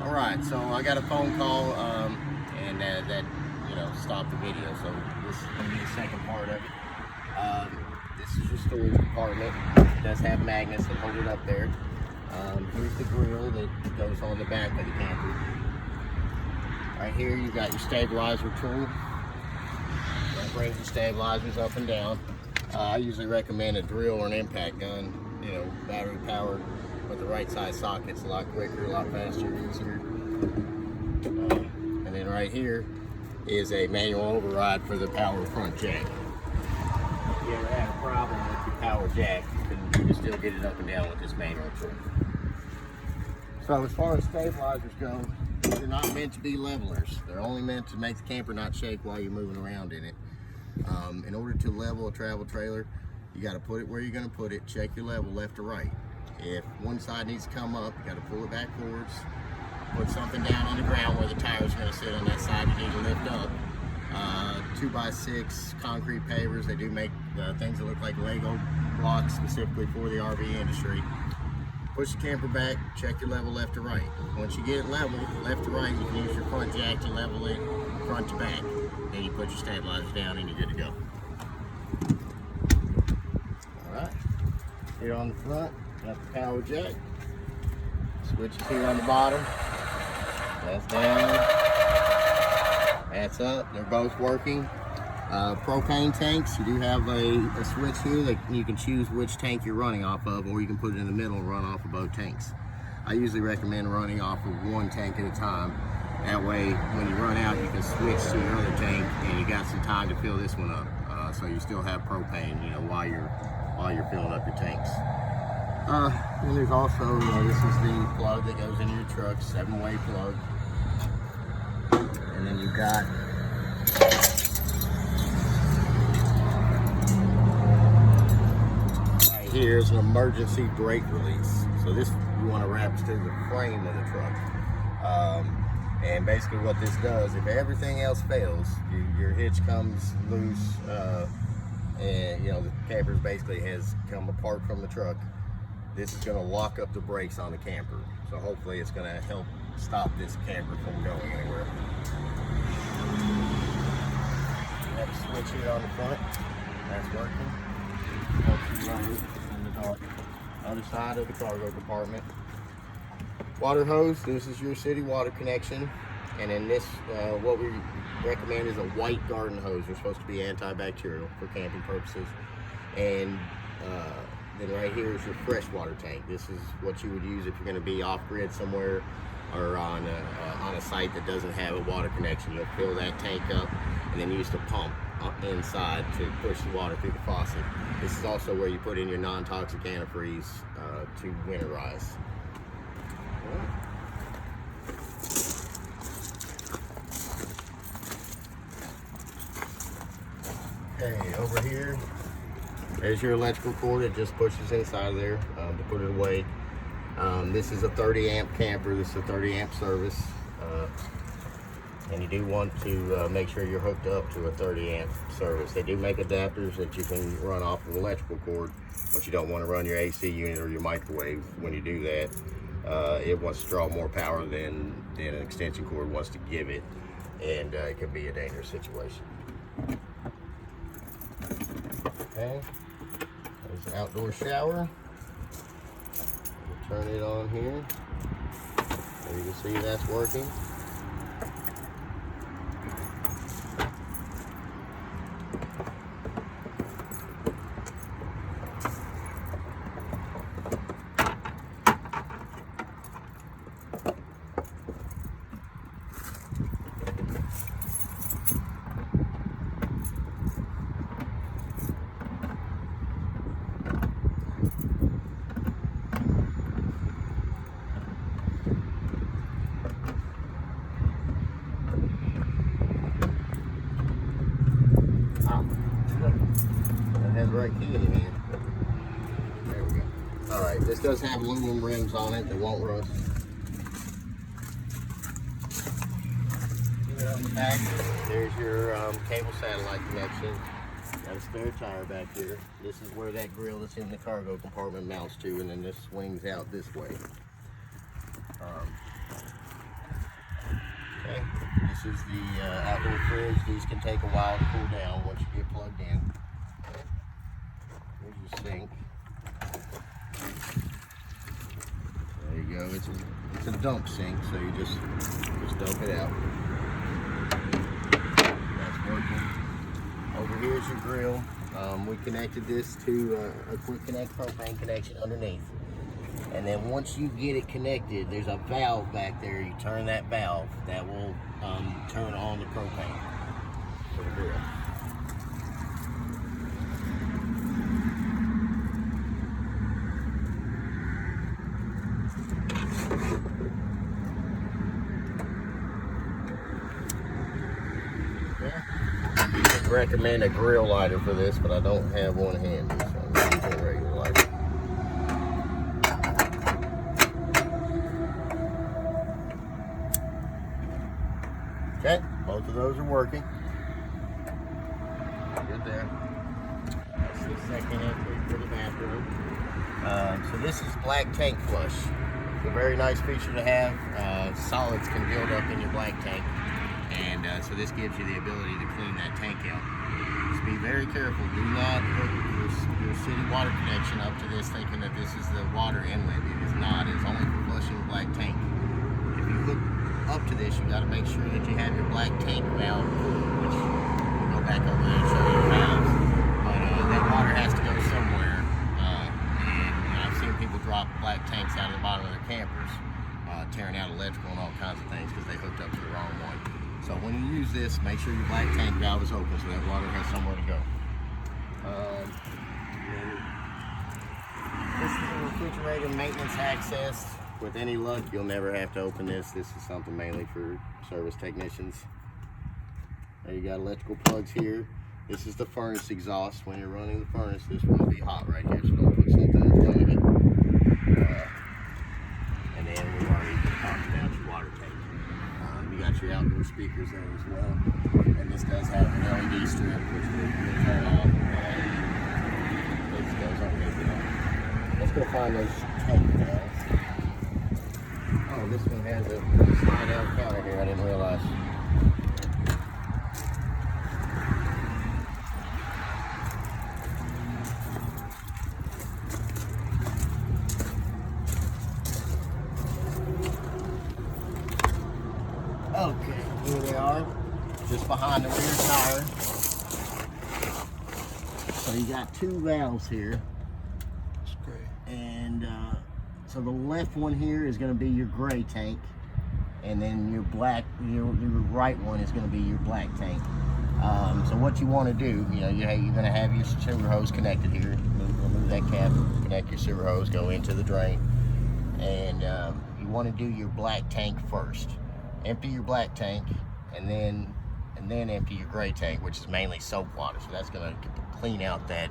All right, so I got a phone call, and that stopped the video. So this is going to be the second part of it. This is your storage compartment. It does have magnets that hold it up there. Here's the grill that goes on the back of the camper. Right here, you got your stabilizer tool. That brings the stabilizers up and down. I usually recommend a drill or an impact gun, battery powered with the right size socket. It's a lot quicker, a lot faster, easier. And then right here is a manual override for the power front jack. If you ever had a problem with your power jack, you can still get it up and down with this manual tool. So as far as stabilizers go, they're not meant to be levelers. They're only meant to make the camper not shake while you're moving around in it. In order to level a travel trailer, you got to put it where you're going to put it. Check your level left or right. If one side needs to come up, you got to pull it backwards. Put something down on the ground where the tires are going to sit on that side you need to lift up. 2x6 concrete pavers. They do make things that look like Lego blocks specifically for the RV industry. Push the camper back, check your level left to right. Once you get it level, left to right, you can use your front jack to level it front to back. Then you put your stabilizers down and you're good to go. Alright, here on the front, got the power jack. Switches here on the bottom. That's down. That's up. They're both working. Propane tanks, you do have a switch here that you can choose which tank you're running off of, or you can put it in the middle and run off of both tanks. I usually recommend running off of one tank at a time. That way, when you run out, you can switch to your other tank, and you got some time to fill this one up. So you still have propane, while you're filling up your tanks. And there's also, this is the plug that goes into your truck, 7-way plug. And then you've got right here is an emergency brake release. So this you want to wrap to the frame of the truck. And basically what this does, if everything else fails, your hitch comes loose, and the camper basically has come apart from the truck, this is going to lock up the brakes on the camper. So hopefully it's going to help stop this camper from going anywhere. You have a switch here on the front. That's working. Helps you run it in the dark. Other side of the cargo compartment. Water hose. This is your city water connection. And in this, what we recommend is a white garden hose. They're supposed to be antibacterial for camping purposes. And then right here is your freshwater tank. This is what you would use if you're going to be off-grid somewhere or on a site that doesn't have a water connection. You'll fill that tank up and then use the pump inside to push the water through the faucet. This is also where you put in your non-toxic antifreeze to winterize. Okay, over here, there's your electrical cord. It just pushes inside of there to put it away. This is a 30 amp camper. This is a 30 amp service. And you do want to make sure you're hooked up to a 30 amp service. They do make adapters that you can run off of electrical cord, but you don't want to run your AC unit or your microwave when you do that. It wants to draw more power than an extension cord wants to give it, and it can be a dangerous situation. Okay, there's an outdoor shower. We'll turn it on here. There you can see that's working. Has the right key in your hand. There we go. Alright, this does have aluminum rims on it that won't rust. On the back, there's your cable satellite connection. Got a spare tire back here. This is where that grill that's in the cargo compartment mounts to, and then this swings out this way. is the outdoor fridge. These can take a while to cool down once you get plugged in. Here's your sink. There you go. It's a dump sink, so you just dump it out. That's working. Over here is your grill. We connected this to a quick connect propane connection underneath. And then once you get it connected, there's a valve back there. You turn that valve, that will turn on the propane for the grill. I'd recommend a grill lighter for this, but I don't have one handy, so I'm going to use a regular lighter. Okay, both of those are working. Good there. That's the second entry for the bathroom. So this is black tank flush. It's a very nice feature to have. Solids can build up in your black tank, and so this gives you the ability to clean that tank out. Just be very careful. Do not hook your city water connection up to this thinking that this is the water inlet. It is not. It's only for flushing the black tank. If you hook up to this, you got to make sure that you have your black tank valve full, which we'll go back over there and show you the valves. But that water has to go somewhere. And I've seen people drop black tanks out of the bottom of their campers, tearing out electrical and all kinds of things because they hooked up to the wrong one. So when you use this, make sure your black tank valve is open so that water has somewhere to go. This is a refrigerator maintenance access. With any luck, you'll never have to open this. This is something mainly for service technicians. Now you got electrical plugs here. This is the furnace exhaust. When you're running the furnace, this will be hot right here, so don't put something in front of it. And then we've already talked about your water tank. You got your outdoor speakers there as well. And this does have an LED strip, which will turn off. This goes on here. Let's go find those tank valves. Oh, this one has a slide out counter here, I didn't realize. Okay, here they are, just behind the rear tire. So you got two valves here. That's great. And so the left one here is going to be your gray tank, and then your right one is going to be your black tank. So what you want to do, you're going to have your sewer hose connected here. Remove that cap, connect your sewer hose, go into the drain, and you want to do your black tank first. Empty your black tank, and then empty your gray tank, which is mainly soap water. So that's going to clean out that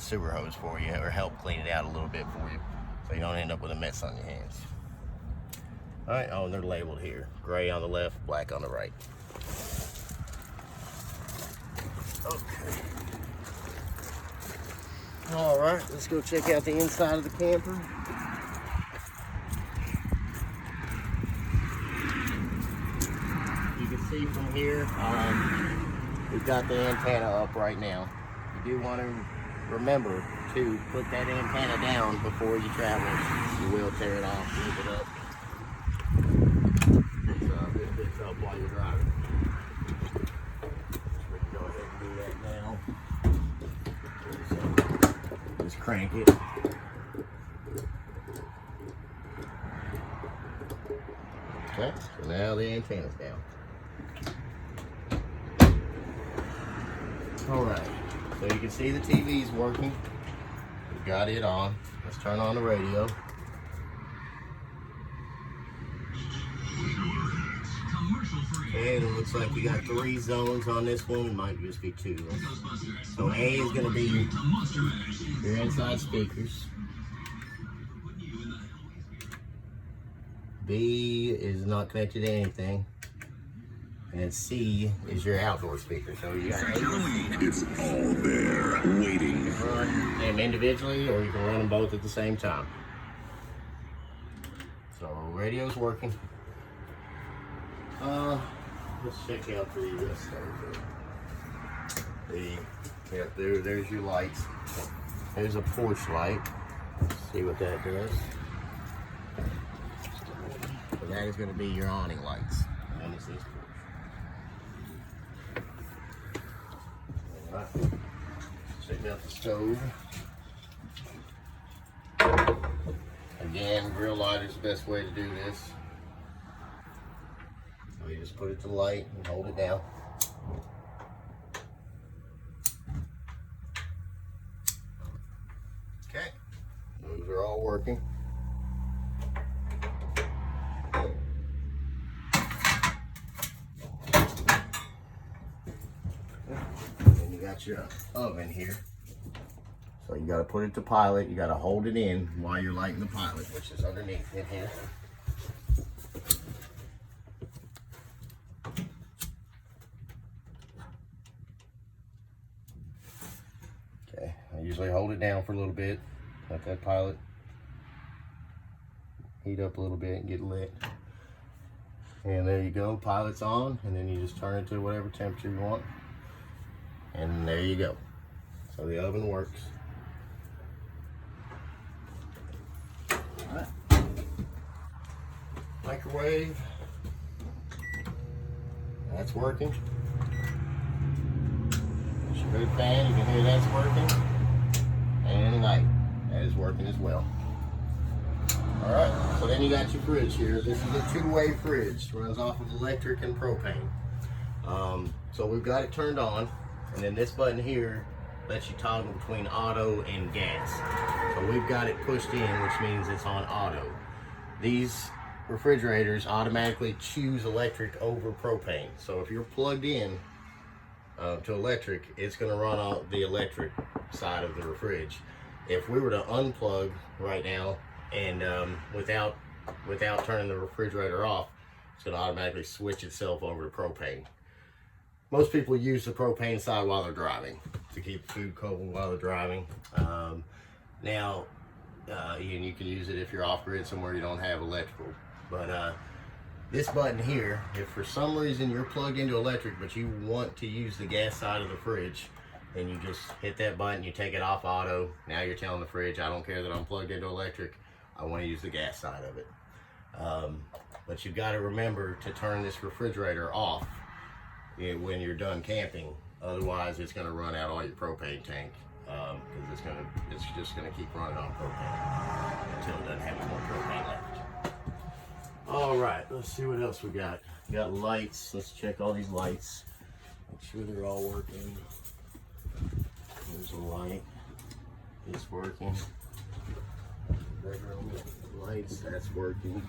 sewer hose for you, or help clean it out a little bit for you, so you don't end up with a mess on your hands. All right, oh, and they're labeled here. Gray on the left, black on the right. Okay. All right, let's go check out the inside of the camper. You can see from here, we've got the antenna up right now. You do want to remember to put that antenna down before you travel. You will tear it off, rip it up. It's up while you're driving. We can go ahead and do that now. So, just crank it. Okay, so now the antenna's down. Alright, so you can see the TV's working. We've got it on. Let's turn on the radio. Okay, it looks like you got 3 zones on this one. It might just be 2. So A is going to be your inside speakers. B is not connected to anything. And then C is your outdoor speaker. So you got it's all there, waiting. You can run them individually, or you can run them both at the same time. So radio's working. let's check out the stove. There's your lights. There's a porch light. Let's see what that does. So that is going to be your awning lights. And it's this porch. All right. Check out the stove. Again, grill lighter is the best way to do this. So you just put it to light and hold it down. Okay, those are all working. And you got your oven here. So you got to put it to pilot. You got to hold it in while you're lighting the pilot, which is underneath in here. Okay, I usually hold it down for a little bit. Let that pilot heat up a little bit and get lit. And there you go, pilot's on, and then you just turn it to whatever temperature you want. And there you go. So the oven works. Microwave, that's working. Your fan, you can hear that's working. And light, that is working as well. All right, so then you got your fridge here. This is a two-way fridge, runs off of electric and propane. So we've got it turned on, and then this button here lets you toggle between auto and gas. So we've got it pushed in, which means it's on auto. These refrigerators automatically choose electric over propane. So if you're plugged in to electric, it's going to run on the electric side of the fridge. If we were to unplug right now and without turning the refrigerator off, it's going to automatically switch itself over to propane. Most people use the propane side while they're driving to keep food cold while they're driving. Now, and you can use it if you're off grid somewhere you don't have electrical. But this button here, if for some reason you're plugged into electric but you want to use the gas side of the fridge, then you just hit that button, you take it off auto. Now you're telling the fridge, I don't care that I'm plugged into electric, I want to use the gas side of it. But you've got to remember to turn this refrigerator off when you're done camping. Otherwise it's going to run out all your propane tank, because it's just going to keep running on propane until it doesn't have any more propane left. All right, let's see what else we got. We got lights. Let's check all these lights. Make sure they're all working. There's a light. It's working. Bedroom lights, that's working.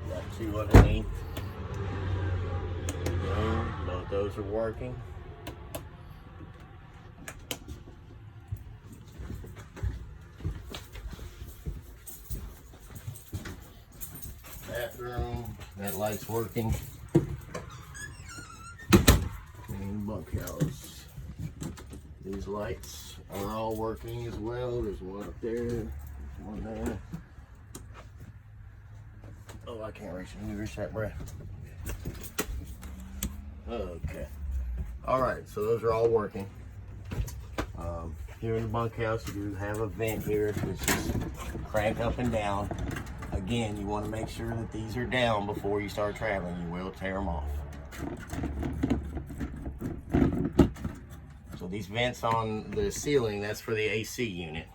Got two underneath. Both those are working. Bathroom, that light's working. And bunkhouse. These lights are all working as well. There's one up there, there's one there. Oh, I can't reach it. Let me reach that, Brad. Okay. All right, so those are all working. Here in the bunkhouse, you do have a vent here, which is crank up and down. Again, you want to make sure that these are down before you start traveling. You will tear them off. So these vents on the ceiling, that's for the AC unit.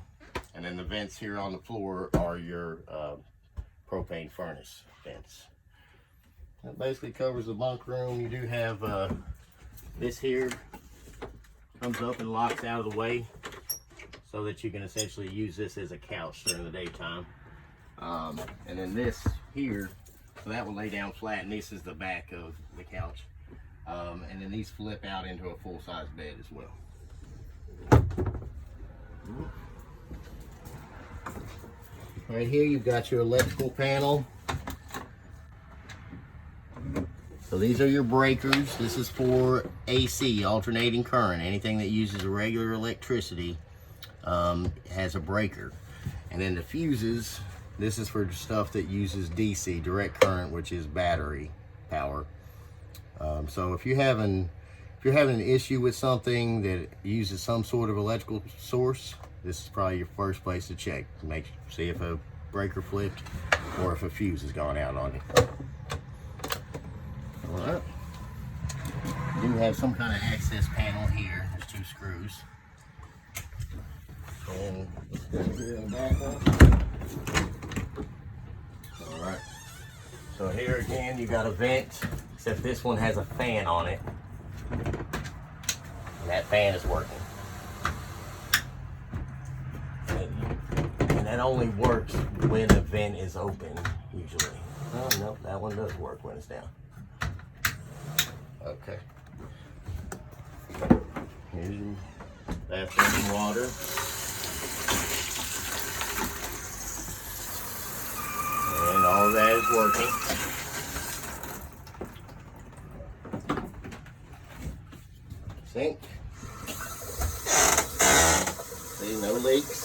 And then the vents here on the floor are your propane furnace vents. That basically covers the bunk room. You do have this here comes up and locks out of the way so that you can essentially use this as a couch during the daytime. And then this here, so that will lay down flat, and this is the back of the couch. And then these flip out into a full-size bed as well. Right here you've got your electrical panel. So these are your breakers. This is for AC, alternating current. Anything that uses regular electricity has a breaker. And then the fuses, this is for stuff that uses DC, direct current, which is battery power. So if you're having an issue with something that uses some sort of electrical source, this is probably your first place to check. See if a breaker flipped or if a fuse has gone out on you. All right. You do have some kind of access panel here. There's 2 screws. And let's go here in the back one. All right. So here again, you got a vent, except this one has a fan on it. And that fan is working. And that only works when the vent is open, usually. Oh, no, that one does work when it's down. Okay. Here's your bathroom water. And all of that is working. Sink. See, no leaks.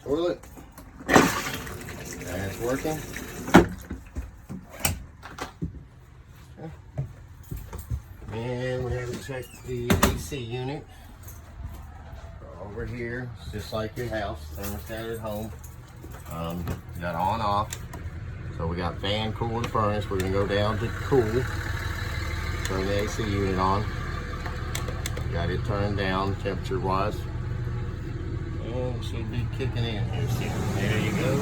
Toilet. That's working. Okay. And we haven't checked the AC unit. Over here, it's just like your house, thermostat at home. You got on off. So we got fan, cool, and furnace. We're gonna go down to cool. Turn the AC unit on. Got it turned down temperature wise. And it should be kicking in here soon. There you go.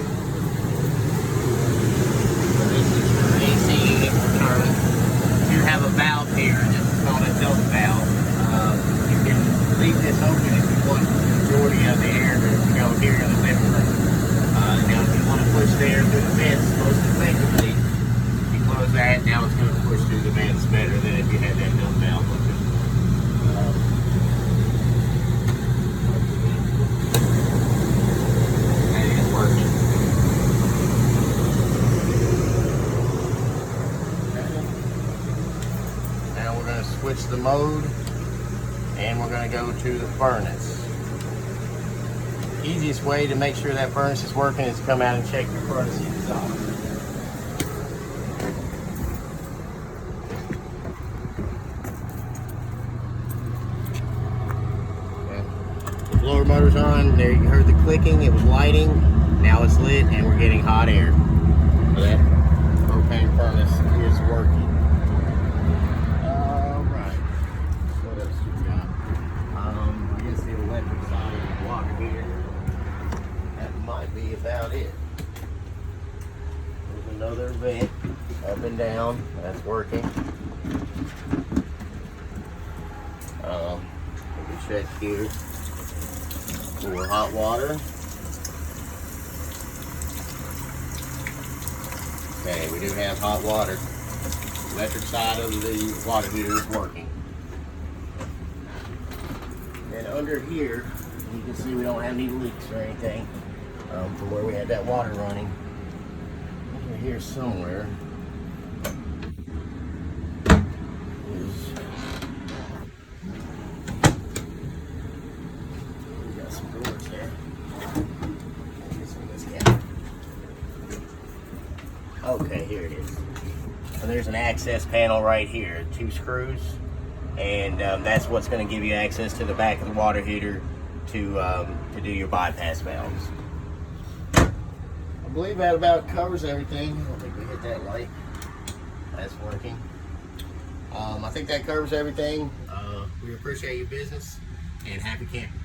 So this is your AC unit for turning. You have a valve here. This is called a dump valve. You can leave this open if you want the majority of the air to go here in the living room. Now if you want to push the air through the vents most effectively, you close that, now it's going to push through the vents better than if you had that dump valve open. That is working. Okay. Now we're going to switch the mode. And we're going to go to the furnace. Easiest way to make sure that furnace is working is to come out and check your furnace inside. Okay. The blower motor's on. There you heard the clicking. It was lighting. Now it's lit and we're getting hot air. So that propane furnace is working. About it. There's another vent up and down. That's working. We can check here for hot water. Okay, we do have hot water. Electric side of the water heater is working. And under here, you can see we don't have any leaks or anything. From where we had that water running. Over here somewhere is, we got some doors there. Okay, here it is. So there's an access panel right here, 2 screws, and that's what's going to give you access to the back of the water heater to do your bypass valves. I believe that about covers everything. I don't think we hit that light. That's working. I think that covers everything. We appreciate your business and happy camping.